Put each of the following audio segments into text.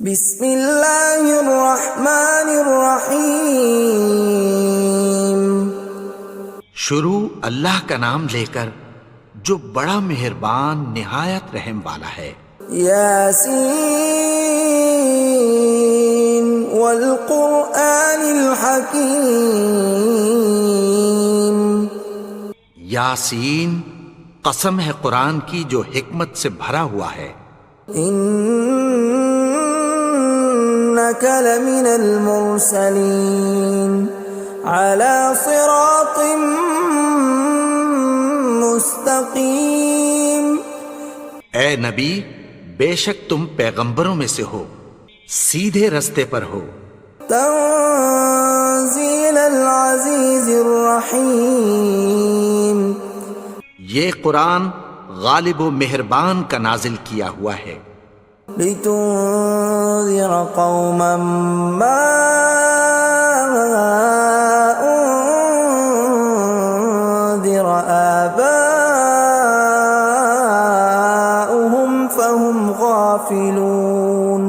بسم اللہ الرحمن الرحیم۔ شروع اللہ کا نام لے کر جو بڑا مہربان نہایت رحم والا ہے۔ یاسین والقرآن الحکیم۔ یاسین، قسم ہے قرآن کی جو حکمت سے بھرا ہوا ہے۔ انک لمن المرسلین علی صراط مستقیم۔ اے نبی، بے شک تم پیغمبروں میں سے ہو، سیدھے رستے پر ہو۔ تنزیل العزیز الرحیم۔ یہ قرآن غالب و مہربان کا نازل کیا ہوا ہے۔ لتنذر قوما ما انذر آباؤهم فهم غافلون۔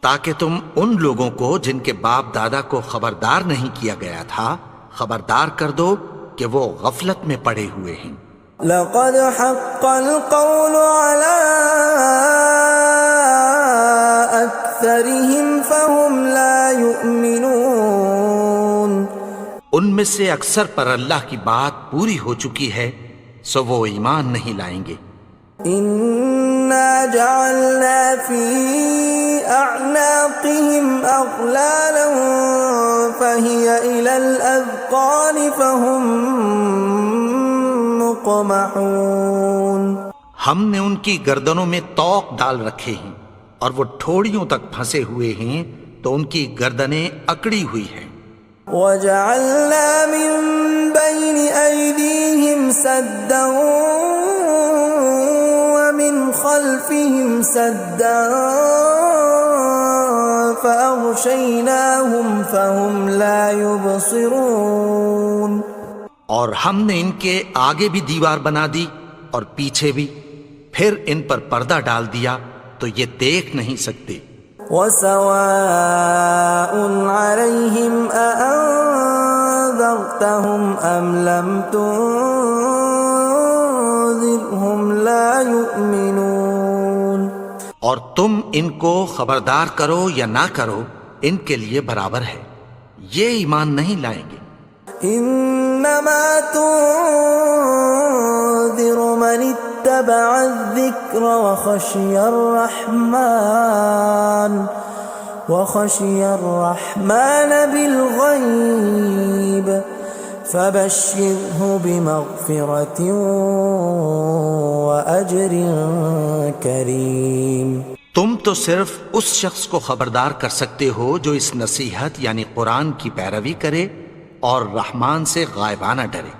تاکہ تم ان لوگوں کو جن کے باپ دادا کو خبردار نہیں کیا گیا تھا خبردار کر دو کہ وہ غفلت میں پڑے ہوئے ہیں۔ لقد حق القول على أكثرهم فهم لا يؤمنون۔ ان میں سے اکثر پر اللہ کی بات پوری ہو چکی ہے سو وہ ایمان نہیں لائیں گے۔ إنا جعلنا في أعناقهم أغلالا فهي إلى الأذقان فهم مقمحون۔ ہم نے ان کی گردنوں میں طوق ڈال رکھے ہیں اور وہ ٹھوڑیوں تک پھنسے ہوئے ہیں تو ان کی گردنیں اکڑی ہوئی ہیں۔ وجعلنا من بين أيديهم سدا ومن خلفهم سدا فأغشيناهم فهم لا يبصرون۔ اور ہم نے ان کے آگے بھی دیوار بنا دی اور پیچھے بھی، پھر ان پر پردہ ڈال دیا تو یہ دیکھ نہیں سکتے۔ وَسَوَاءٌ عَلَيْهِمْ أَأَنذَرْتَهُمْ أَمْ لَمْ تُنذِرْهُمْ لَا يُؤْمِنُونَ۔ اور تم ان کو خبردار کرو یا نہ کرو ان کے لیے برابر ہے، یہ ایمان نہیں لائیں گے۔ انما تنذر من اتبع الذکر وخشی الرحمن بالغیب فبشرہ بمغفرۃ واجر کریم۔ تم تو صرف اس شخص کو خبردار کر سکتے ہو جو اس نصیحت یعنی قرآن کی پیروی کرے اور رحمان سے غائبانہ ڈرے،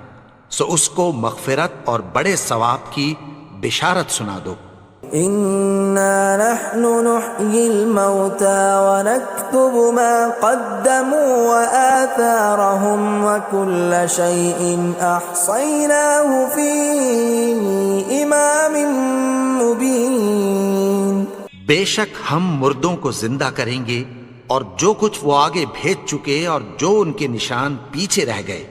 سو اس کو مغفرت اور بڑے ثواب کی بشارت سنا دو۔ انا نحن نحيي الموتى ونكتب ما قدموا وآثارهم وكل شيء احصيناه في امام مبين۔ بے شک ہم مردوں کو زندہ کریں گے اور جو کچھ وہ آگے بھیج چکے اور جو ان کے نشان پیچھے رہ گئے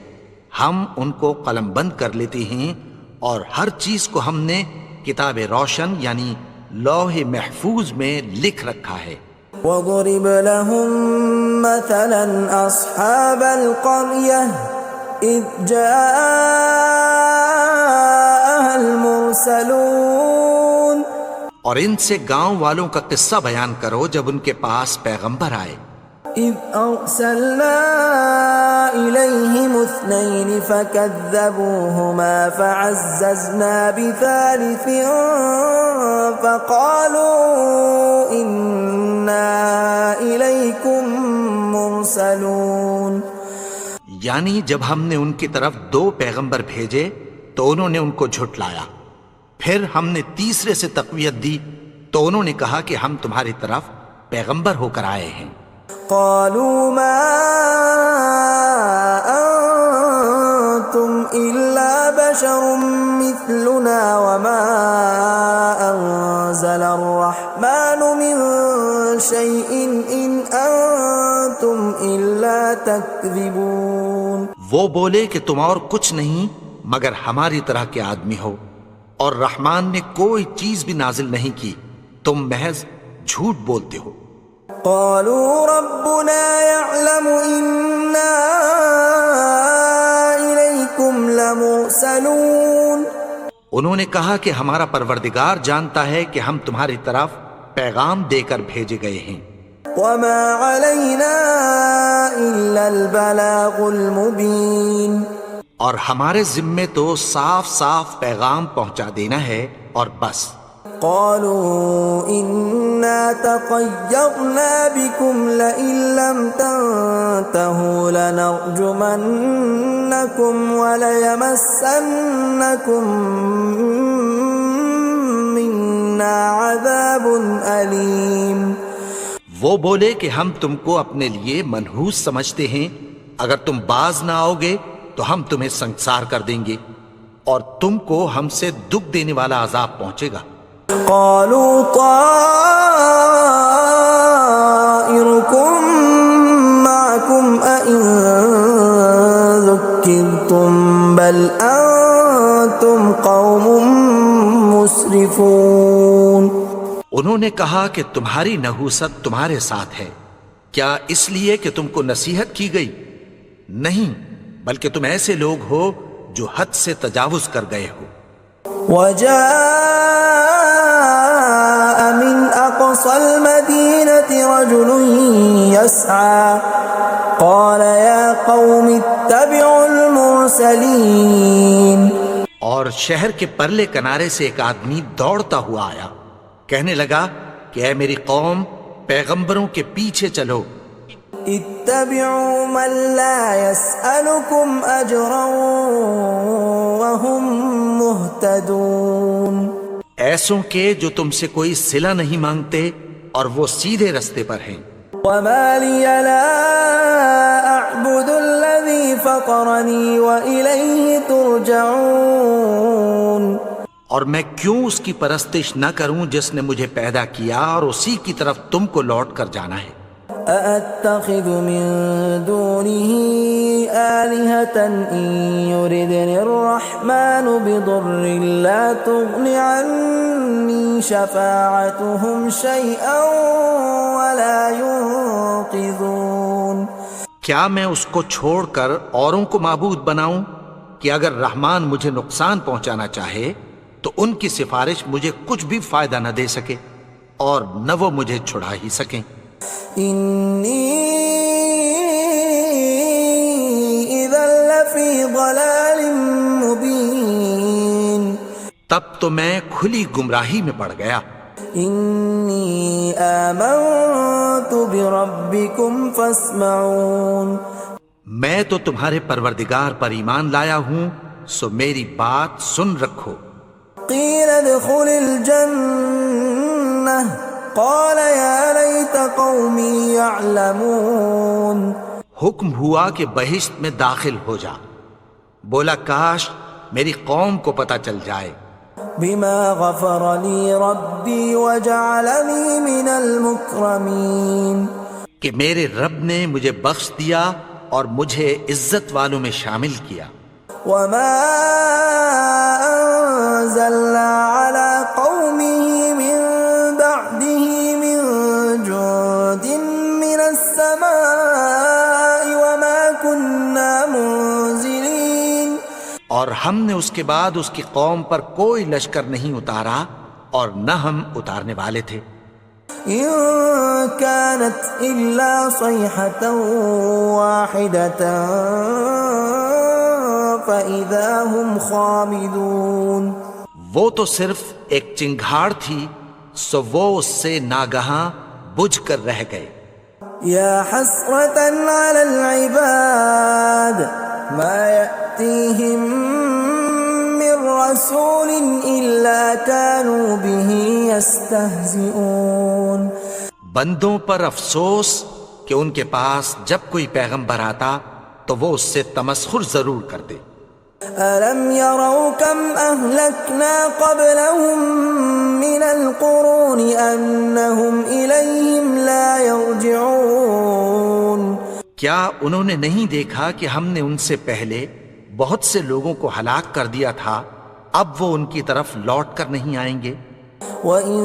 ہم ان کو قلم بند کر لیتے ہیں، اور ہر چیز کو ہم نے کتاب روشن یعنی لوح محفوظ میں لکھ رکھا ہے۔ وَضُرِبَ لَهُم مَّثَلًا أَصْحَابَ الْقَرْيَةِ إِذْ جَاءَهَا الْمُرْسَلُونَ۔ اور ان سے گاؤں والوں کا قصہ بیان کرو جب ان کے پاس پیغمبر آئے۔ إِذْ أَرْسَلْنَا إِلَيْهِمُ اثْنَيْنِ فَكَذَّبُوهُمَا فَعَزَّزْنَا بِثَالِثٍ فَقَالُوا إِنَّا إِلَيْكُمْ مُرْسَلُونَ۔ یعنی جب ہم نے ان کی طرف 2 پیغمبر بھیجے تو انہوں نے ان کو جھٹلایا، پھر ہم نے تیسرے سے تقویت دی تو انہوں نے کہا کہ ہم تمہاری طرف پیغمبر ہو کر آئے ہیں۔ قالوا ما أنتم إلا بشر مثلنا وما أنزل الرحمن من شيء إن أنتم إلا تكذبون. وہ بولے کہ تم اور کچھ نہیں مگر ہماری طرح کے آدمی ہو، اور رحمان نے کوئی چیز بھی نازل نہیں کی، تم محض جھوٹ بولتے ہو. قالوا ربنا يعلم إنا إليكم لمرسلون. انہوں نے کہا کہ ہمارا پروردگار جانتا ہے کہ ہم تمہاری طرف پیغام دے کر بھیجے گئے ہیں. وما علينا إلا البلاغ المبين. اور ہمارے ذمے تو صاف صاف پیغام پہنچا دینا ہے اور بس. قالوا إنا تطيرنا بكم لئن لم تنتهوا لنرجمنكم وليمسنكم منا عذاب أليم. وہ بولے کہ ہم تم کو اپنے لیے منحوس سمجھتے ہیں، اگر تم باز نہ آؤ گے تو ہم تمہیں سنسار کر دیں گے اور تم کو ہم سے دکھ دینے والا عذاب پہنچے گا. قالوا طائركم معكم أئن ذكرتم بل أنتم قوم مسرفون. انہوں نے کہا کہ تمہاری نحوست تمہارے ساتھ ہے، کیا اس لیے کہ تم کو نصیحت کی گئی؟ نہیں، بلکہ تم ایسے لوگ ہو جو حد سے تجاوز کر گئے ہو. وجاء من أقصى المدينة رجل يسعى قال يا قوم اتبعوا المرسلين. اور شہر کے پرلے کنارے سے ایک آدمی دوڑتا ہوا آیا، کہنے لگا کہ اے میری قوم، پیغمبروں کے پیچھے چلو. اتبعوا من لا يسألكم أجرا وهم مهتدون. ایسوں کے جو تم سے کوئی صلہ نہیں مانگتے اور وہ سیدھے رستے پر ہیں. وما لي لا أعبد الذي فطرني وإليه ترجعون. اور میں کیوں اس کی پرستش نہ کروں جس نے مجھے پیدا کیا اور اسی کی طرف تم کو لوٹ کر جانا ہے. أأتخذ من دونه آلهة إن يردني الرحمن بضر لا تغن عني شفاعتهم شيئا ولا ينقذون. کیا میں اس کو چھوڑ کر اوروں کو معبود بناؤں کہ اگر رحمان مجھے نقصان پہنچانا چاہے تو ان کی سفارش مجھے کچھ بھی فائدہ نہ دے سکے اور نہ وہ مجھے چھڑا ہی سکیں. إني إذا لفي ضلال مبين. تب تو میں کھلی گمراہی میں پڑ گیا. إني آمنت بربكم فاسمعون. میں تو تمہارے پروردگار پر ایمان لایا ہوں، سو میری بات سن رکھو. قيل ادخل الجنة قال يا ليت قومي يعلمون. حکم ہوا کہ بہشت میں داخل ہو جا. بولا کاش میری قوم کو پتہ چل جائے. بما غفر لي ربي وجعلني من المكرمين. کہ میرے رب نے مجھے بخش دیا اور مجھے عزت والوں میں شامل کیا. وما أنزلنا على قومه من بعده من جند من السماء وما كنا منزلين. اور ہم نے اس کے بعد اس کی قوم پر کوئی لشکر نہیں اتارا اور نہ ہم اتارنے والے تھے. إن كانت إلا صيحة واحدة فإذا هم خامدون. وہ تو صرف ایک چنگھاڑ تھی، سو وہ اس سے ناگہاں بجھ کر رہ گئے. يا حسرة على العباد ما يأتيهم من رسول إلا كانوا به يستهزئون. بندوں پر افسوس کہ ان کے پاس جب کوئی پیغمبر آتا تو وہ اس سے تمسخر ضرور کرتے. أَلَمْ يَرَوْا كَمْ أَهْلَكْنَا قَبْلَهُمْ مِنَ الْقُرُونِ أَنَّهُمْ إِلَيْهِمْ لَا يَرْجِعُونَ کیا انہوں نے نہیں دیکھا کہ ہم نے ان سے پہلے بہت سے لوگوں کو ہلاک کر دیا تھا، اب وہ ان کی طرف لوٹ کر نہیں آئیں گے؟ وَإِن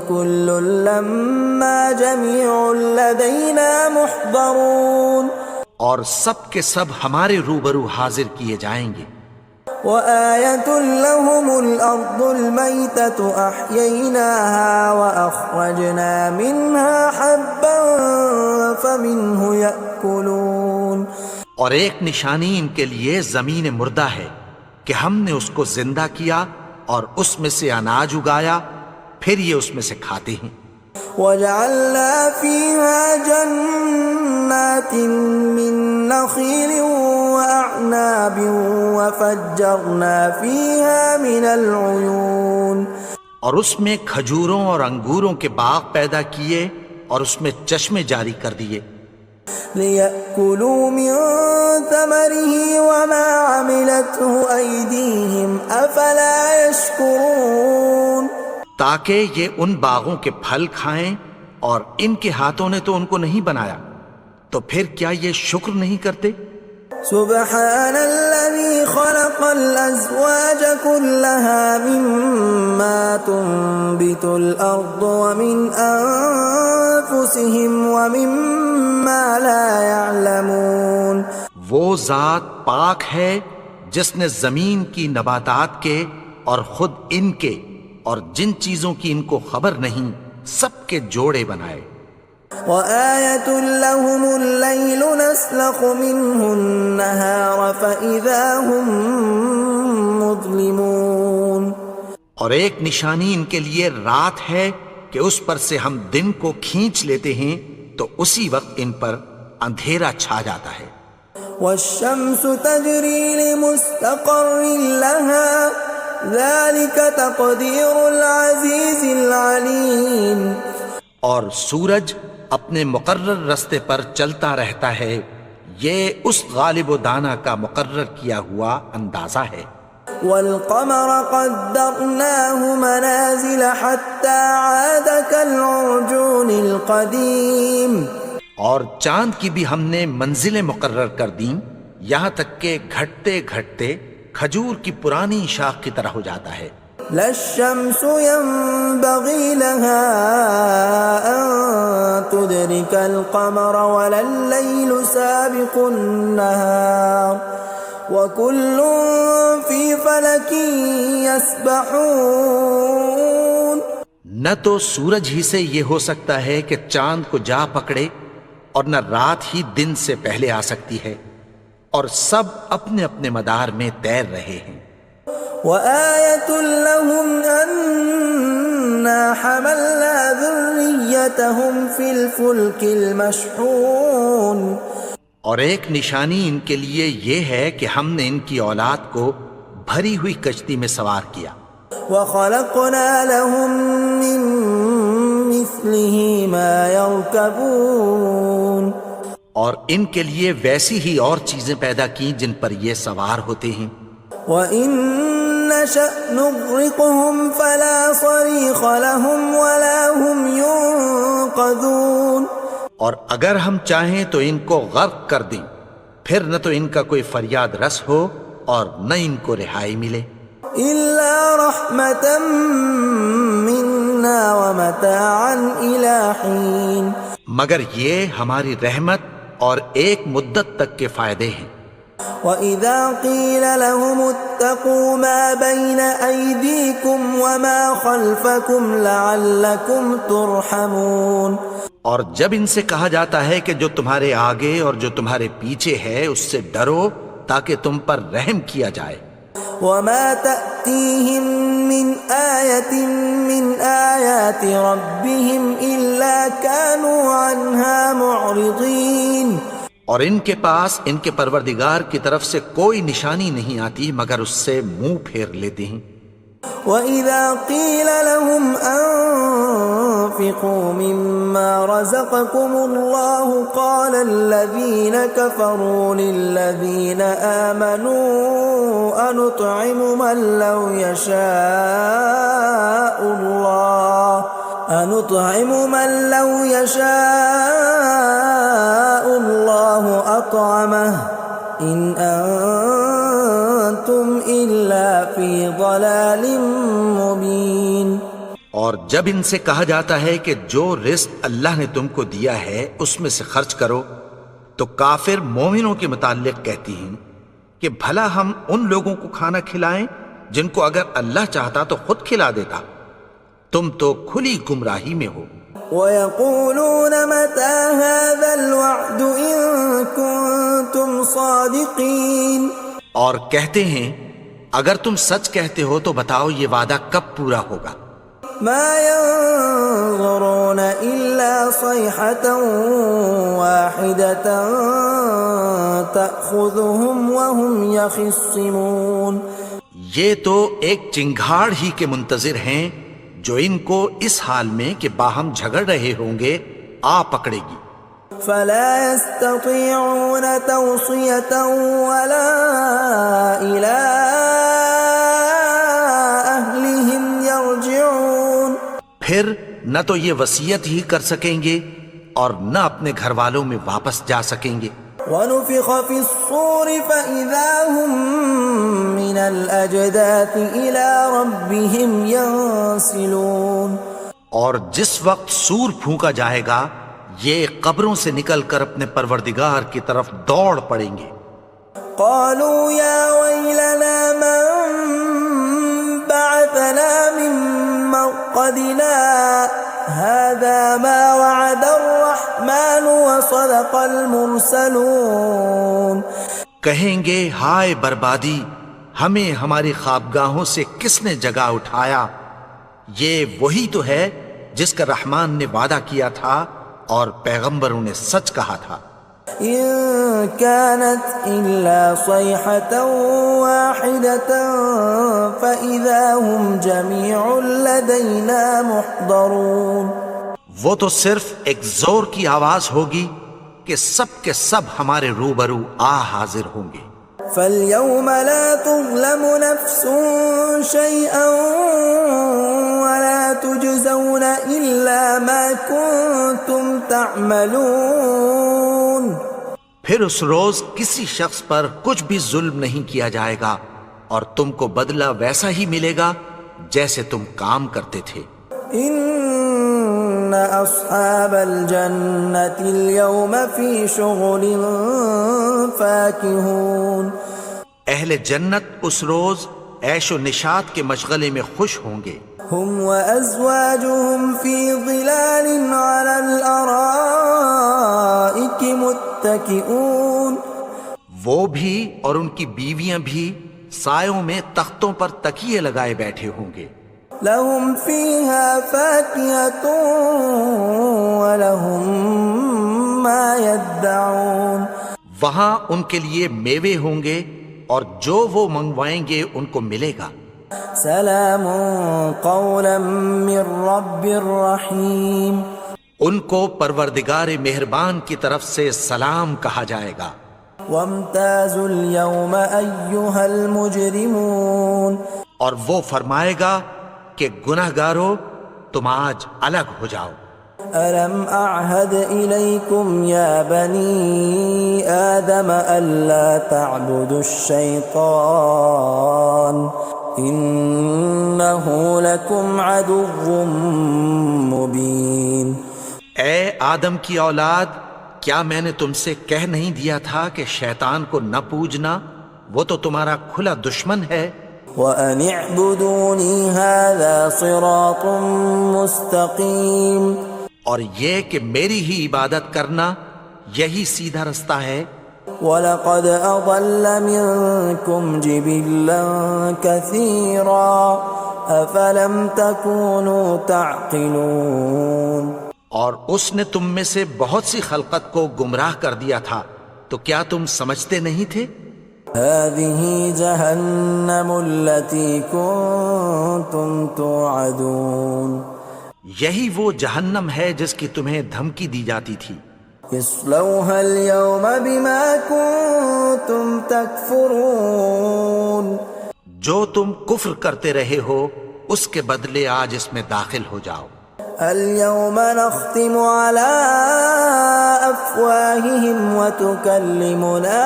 كُلٌّ لَّمَّا جَمِيعٌ لَّدَيْنَا مُحْضَرُونَ اور سب کے سب ہمارے روبرو حاضر کیے جائیں گے۔ وَآيَةٌ لَّهُمُ الْأَرْضُ الْمَيْتَةُ أَحْيَيْنَاهَا وَأَخْرَجْنَا مِنْهَا حَبًّا فَمِنْهُ يَأْكُلُونَ اور ایک نشانی ان کے لیے زمین مردہ ہے کہ ہم نے اس کو زندہ کیا اور اس میں سے اناج اگایا، پھر یہ اس میں سے کھاتے ہیں۔ وَجَعَلْنَا فِيهَا جَنَّاتٍ مِّن نَّخِيلٍ وَأَعْنَابٍ وَفَجَّرْنَا فِيهَا مِنَ الْعُيُونِ اور اس میں کھجوروں اور انگوروں کے باغ پیدا کیے اور اس میں چشمے جاری کر دیے، لِيَأْكُلُوا مِن ثَمَرِهِ وَمَا عَمِلَتْهُ أَيْدِيهِمْ أَفَلَا يَشْكُرُونَ تاکہ یہ ان باغوں کے پھل کھائیں، اور ان کے ہاتھوں نے تو ان کو نہیں بنایا، تو پھر کیا یہ شکر نہیں کرتے؟ سبحان الذي خلق الأزواج كلها مما تنبت الأرض ومن أنفسهم ومما لا يعلمون وہ ذات پاک ہے جس نے زمین کی نباتات کے اور خود ان کے اور جن چیزوں کی ان کو خبر نہیں سب کے جوڑے بنائے۔ وَآيَةٌ لَّهُمُ اللَّيْلُ نَسْلَخُ مِنْهُ النَّهَارَ فَإِذَا هُمْ مُظْلِمُونَ اور ایک نشانی ان کے لیے رات ہے کہ اس پر سے ہم دن کو کھینچ لیتے ہیں تو اسی وقت ان پر اندھیرا چھا جاتا ہے۔ وَالشَّمْسُ تَجْرِي لِمُسْتَقَرٍّ لَّهَا ذَلِكَ تَقْدِيرُ الْعَزِيزِ الْعَلِيمِ اور سورج اپنے مقرر رستے پر چلتا رہتا ہے، یہ اس غالب و دانا کا مقرر کیا ہوا اندازہ ہے۔ وَالْقَمَرَ قَدَّرْنَاهُ مَنَازِلَ حَتَّى عَادَ كَالْعُرْجُونِ الْقَدِيمِ اور چاند کی بھی ہم نے منزلیں مقرر کر دیں، یہاں تک کہ گھٹتے گھٹتے کھجور کی پرانی شاخ کی طرح ہو جاتا ہے۔ لا الشمس ينبغي لها أن تدرك القمر ولا الليل سابق النهار وكل في فلك يسبحون نہ تو سورج ہی سے یہ ہو سکتا ہے کہ چاند کو جا پکڑے، اور نہ رات ہی دن سے پہلے آ سکتی ہے، اور سب اپنے اپنے مدار میں تیر رہے ہیں۔ وَآيَةٌ لَّهُمْ أَنَّا حَمَلْنَا ذُرِّيَّتَهُمْ فِي الْفُلْكِ الْمَشْحُونِ اور ایک نشانی ان کے لیے یہ ہے کہ ہم نے ان کی اولاد کو بھری ہوئی کشتی میں سوار کیا۔ وَخَلَقْنَا لَهُم مِّن مِّثْلِهِ مَا يَرْكَبُونَ اور ان کے لیے ویسی ہی اور چیزیں پیدا کی جن پر یہ سوار ہوتے ہیں۔ وَإِن نَّشَأْ نُغْرِقْهُمْ فَلَا صَرِيخَ لَهُمْ وَلَا هُمْ يُنقَذُونَ اور اگر ہم چاہیں تو ان کو غرق کر دیں، پھر نہ تو ان کا کوئی فریاد رس ہو اور نہ ان کو رہائی ملے۔ إِلَّا رَحْمَةً مِّنَّا وَمَتَاعًا إِلَىٰ حِينٍ مگر یہ ہماری رحمت اور ایک مدت تک کے فائدے ہیں۔ وَإِذَا قِيلَ لَهُمُ اتَّقُوا مَا بَيْنَ أَيْدِيكُمْ وَمَا خَلْفَكُمْ لَعَلَّكُمْ تُرْحَمُونَ اور جب ان سے کہا جاتا ہے کہ جو تمہارے آگے اور جو تمہارے پیچھے ہے اس سے ڈرو تاکہ تم پر رحم کیا جائے۔ وَمَا تَأْتِيهِم مِّنْ آيَةٍ مِّنْ آيَاتِ رَبِّهِمْ إِلَّا كَانُوا عَنْهَا مُعْرِضِينَ اور ان کے پاس ان کے پروردگار کی طرف سے کوئی نشانی نہیں آتی مگر اس سے منہ پھیر لیتے ہیں۔ وَإِذَا قِيلَ لَهُمْ وأنفقوا مما رزقكم الله قال الذين كفروا للذين آمنوا أنطعم من لو يشاء الله أطعمه إن أنتم إلا في ضلال مبين۔ اور جب ان سے کہا جاتا ہے کہ جو رزق اللہ نے تم کو دیا ہے اس میں سے خرچ کرو، تو کافر مومنوں کے متعلق کہتی ہیں کہ بھلا ہم ان لوگوں کو کھانا کھلائیں جن کو اگر اللہ چاہتا تو خود کھلا دیتا، تم تو کھلی گمراہی میں ہو۔ وَيَقُولُونَ مَتَى هَذَا الْوَعْدُ إِن كُنتُمْ صَادِقِينَ، اور کہتے ہیں اگر تم سچ کہتے ہو تو بتاؤ یہ وعدہ کب پورا ہوگا۔ مَا يَنظُرُونَ إِلَّا صَيْحَةً وَاحِدَةً تَأْخُذُهُمْ وَهُمْ يَخِصِّمُونَ، یہ تو ایک چنگھاڑ ہی کے منتظر ہیں جو ان کو اس حال میں کہ باہم جھگڑ رہے ہوں گے آ پکڑے گی۔ فلا يستطيعون توصية ولا إلى أهلهم يرجعون، پھر نہ تو یہ وصیت ہی کر سکیں گے اور نہ اپنے گھر والوں میں واپس جا سکیں گے۔ ونفخ في الصور فإذا هم من الأجداث إلى ربهم ينسلون، اور جس وقت سور پھونکا جائے گا یہ قبروں سے نکل کر اپنے پروردگار کی طرف دوڑ پڑیں گے۔ قالوا يا ويلنا من بعثنا من مرقدنا هذا ما وعد الرحمن وصدق المرسلون، کہیں گے ہائے بربادی، ہمیں ہماری خوابگاہوں سے کس نے جگا اٹھایا، یہ وہی تو ہے جس کا رحمان نے وعدہ کیا تھا اور پیغمبروں نے سچ کہا تھا۔ إن كانت إلا صيحة واحدة فإذا هم جميع لدينا محضرون، وہ تو صرف ایک زور کی آواز ہوگی کہ سب کے سب ہمارے روبرو آ حاضر ہوں گے۔ فاليوم لا تظلم نفس شيئا ولا تجزون إلا ما كنتم تعملون، پھر اس روز کسی شخص پر کچھ بھی ظلم نہیں کیا جائے گا اور تم کو بدلہ ویسا ہی ملے گا جیسے تم کام کرتے تھے۔ ان اصحاب الجنة اليوم في شغل فاكهون، اہل جنت اس روز عیش و نشاط کے مشغلے میں خوش ہوں گے۔ هم وازواجهم في ظلال على الارائك متكئون، وہ بھی اور ان کی بیویاں بھی سایوں میں تختوں پر تکیے لگائے بیٹھے ہوں گے۔ لهم فيها فاكهة ولهم ما يدعون، وہاں ان کے لیے میوے ہوں گے اور جو وہ منگوائیں گے ان کو ملے گا۔ سلام قولا من رب رحیم، ان کو پروردگار مہربان کی طرف سے سلام کہا جائے گا۔ وامتازوا اليوم أيها المجرمون، اور وہ فرمائے گا کہ گناہگارو تم آج الگ ہو جاؤ۔ ألم أعهد إليكم يا بني آدم ألا تعبدوا الشيطان إنه لكم عدو مبين۔ اے آدم کی اولاد، کیا میں نے تم سے کہہ نہیں دیا تھا کہ شیطان کو نہ پوجنا، وہ تو تمہارا کھلا دشمن ہے۔ وَأَنِ اعْبُدُونِي هَذَا صِرَاطٌ مُسْتَقِيمٌ، اور یہ کہ میری ہی عبادت کرنا یہی سیدھا رستہ ہے۔ وَلَقَدْ أَضَلَّ مِنكُمْ جِبِلًّا كَثِيرًا أَفَلَمْ تَكُونُوا تَعْقِلُونَ، اور اس نے تم میں سے بہت سی خلقت کو گمراہ کر دیا تھا، تو کیا تم سمجھتے نہیں تھے؟ هَذِهِ جَهَنَّمُ الَّتِي كُنتُمْ تُوعَدُونَ، یہی وہ جہنم ہے جس کی تمہیں دھمکی دی جاتی تھی. اصلوها اليوم بما كنتم تكفرون. جو تم کفر کرتے رہے ہو اس کے بدلے آج اس میں داخل ہو جاؤ. اليوم نختم على أفواههم وتكلمنا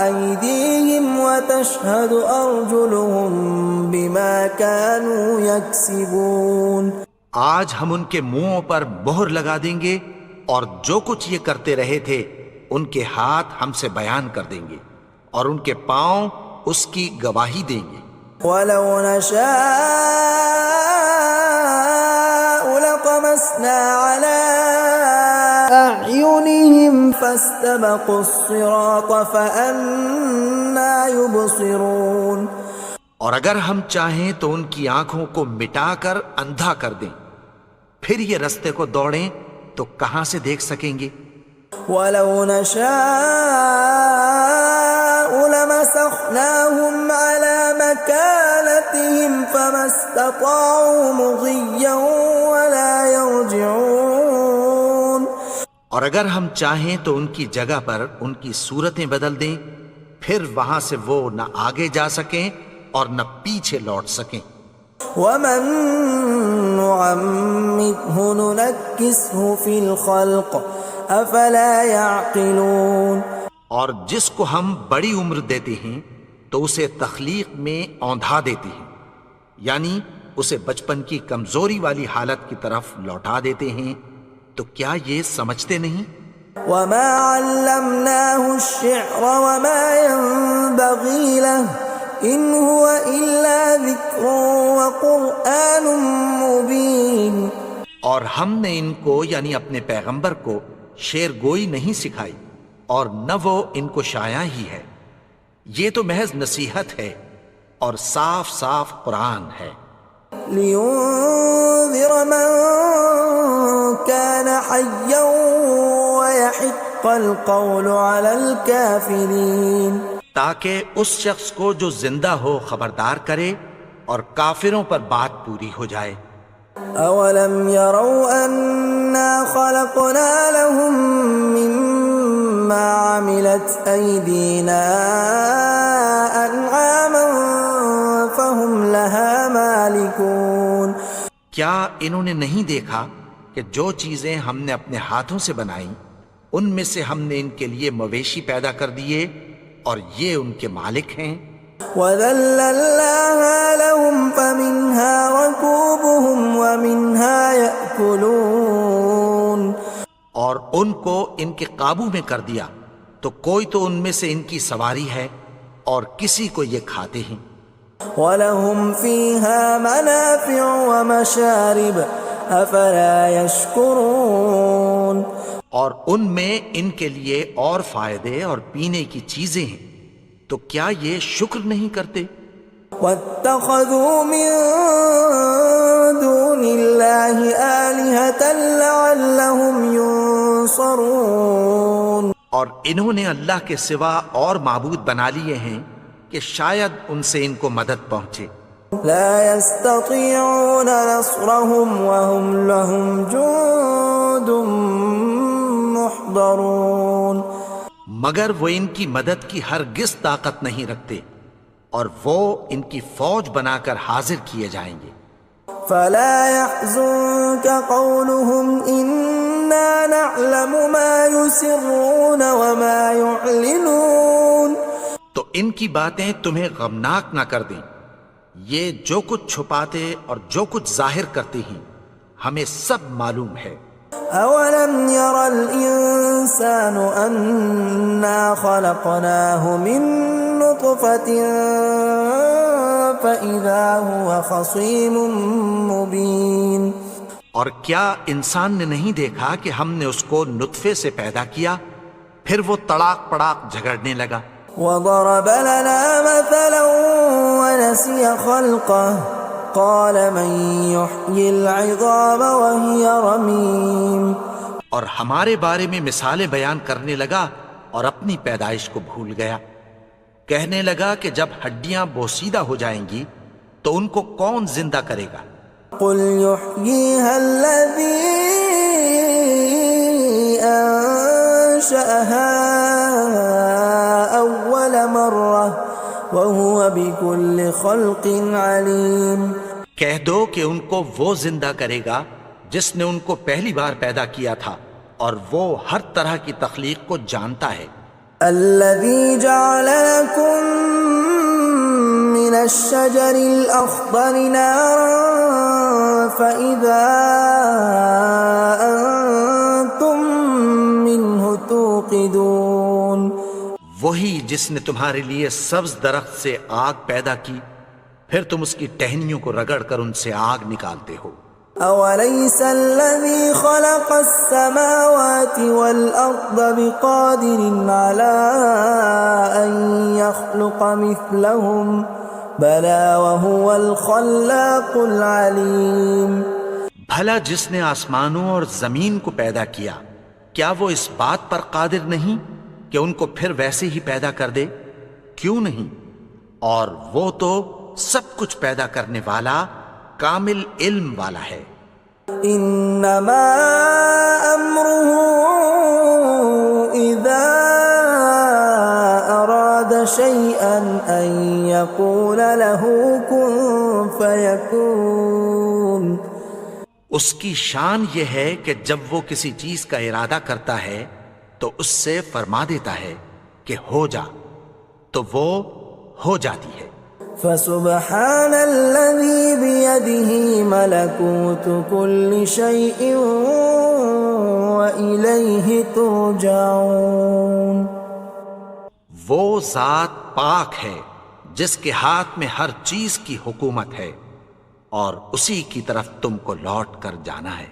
أيديهم وتشهد أرجلهم بما كانوا يكسبون. آج ہم ان کے منہوں پر مہر لگا دیں گے اور جو کچھ یہ کرتے رہے تھے ان کے ہاتھ ہم سے بیان کر دیں گے اور ان کے پاؤں اس کی گواہی دیں گے. ولو نشاء لطمسنا على أعينهم فاستبقوا الصراط فأنى يبصرون. اور اگر ہم چاہیں تو ان کی آنکھوں کو مٹا کر اندھا کر دیں، پھر یہ رستے کو دوڑیں تو کہاں سے دیکھ سکیں گے. ولو نشاء لمسخناهم على مكانتهم فما استطاعوا مضيا ولا يرجعون. اور اگر ہم چاہیں تو ان کی جگہ پر ان کی صورتیں بدل دیں، پھر وہاں سے وہ نہ آگے جا سکیں اور نہ پیچھے لوٹ سکیں. ومن نعمره ننكسه في الخلق افلا يعقلون. اور جس کو ہم بڑی عمر دیتے ہیں تو اسے تخلیق میں اوندھا دیتے ہیں، یعنی اسے بچپن کی کمزوری والی حالت کی طرف لوٹا دیتے ہیں. تو کیا یہ سمجھتے نہیں؟ وما علمناه الشعر وما ينبغي له ان هو الا ذکر وقرآن مبین. اور ہم نے ان کو یعنی اپنے پیغمبر کو شعر گوئی نہیں سکھائی اور نہ وہ ان کو شایع ہی ہے، یہ تو محض نصیحت ہے اور صاف صاف قرآن ہے. لینذر من كان حیا ويحق القول على الكافرین. تاکہ اس شخص کو جو زندہ ہو خبردار کرے اور کافروں پر بات پوری ہو جائے. اولم يروا انا خلقنا لهم مما عملت ايدينا انعاما فهم لها مالكون. کیا انہوں نے نہیں دیکھا کہ جو چیزیں ہم نے اپنے ہاتھوں سے بنائیں ان میں سے ہم نے ان کے لیے مویشی پیدا کر دیے اور یہ ان کے مالک ہیں. وَذَلَّلْنَاهَا لَهُمْ فَمِنْهَا رَكُوبُهُمْ وَمِنْهَا يَأْكُلُونَ. اور ان کو ان کے قابو میں کر دیا تو کوئی تو ان میں سے ان کی سواری ہے اور کسی کو یہ کھاتے ہیں. وَلَهُمْ فِيهَا مَنَافِعُ وَمَشَارِبُ أَفَلَا يَشْكُرُونَ. اور ان میں ان کے لیے اور فائدے اور پینے کی چیزیں ہیں، تو کیا یہ شکر نہیں کرتے؟ وَاتَّخَذُوا مِن دُونِ اللَّهِ آلِهَةً لَعَلَّهُمْ يُنصَرُونَ. اور انہوں نے اللہ کے سوا اور معبود بنا لیے ہیں کہ شاید ان سے ان کو مدد پہنچے. لا يستطيعون نصرهم وهم لهم جند محضرون. مگر وہ ان کی مدد کی ہرگز طاقت نہیں رکھتے اور وہ ان کی فوج بنا کر حاضر کیے جائیں گے. فلا يحزنك قولهم إنا نعلم ما يسرون وما يعلنون. تو ان کی باتیں تمہیں غمناک نہ کر دیں، یہ جو کچھ چھپاتے اور جو کچھ ظاہر کرتے ہیں ہمیں سب معلوم ہے. أولم ير الإنسان أنا خلقناه من نطفة فإذا هو خصيم مبين. اور کیا انسان نے نہیں دیکھا کہ ہم نے اس کو نطفے سے پیدا کیا پھر وہ تڑاک پڑاک جھگڑنے لگا. وضرب لنا مثلا ونسي خلقه قال من يحيي العظام وهي رميم. اور ہمارے بارے میں مثالیں بیان کرنے لگا اور اپنی پیدائش کو بھول گیا. کہنے لگا کہ جب ہڈیاں بوسیدہ ہو جائیں گی تو ان کو کون زندہ کرے گا قل يحييها الذي أنشأها أول مرة وهو بكل خلق عليم. کہہ دو کہ ان کو وہ زندہ کرے گا جس نے ان کو پہلی بار پیدا کیا تھا اور وہ ہر طرح کی تخلیق کو جانتا ہے. الذي جعل لكم من الشجر الأخضر نارا فإذا أنتم منه توقدون. وہی جس نے تمہارے لیے سبز درخت سے آگ پیدا کی پھر تم اس کی ٹہنیوں کو رگڑ کر ان سے آگ نکالتے ہو. أوليس الذي خلق السماوات والأرض بقادر على أن يخلق مثلهم بلى وهو الخلاق العليم. بھلا جس نے آسمانوں اور زمین کو پیدا کیا کیا وہ اس بات پر قادر نہیں کہ ان کو پھر ویسے ہی پیدا کر دے؟ کیوں نہیں؟ اور وہ تو سب کچھ پیدا کرنے والا کامل علم والا ہے. انما امره اذا اراد شيئا ان يقول له كن فيكون. اس کی شان یہ ہے کہ جب وہ کسی چیز کا ارادہ کرتا ہے تو اس سے فرما دیتا ہے کہ ہو جا تو وہ ہو جاتی ہے. فسبحان الذي بيده ملكوت كل شيء وإليه ترجعون. وہ ذات پاک ہے جس کے ہاتھ میں ہر چیز کی حکومت ہے اور اسی کی طرف تم کو لوٹ کر جانا ہے.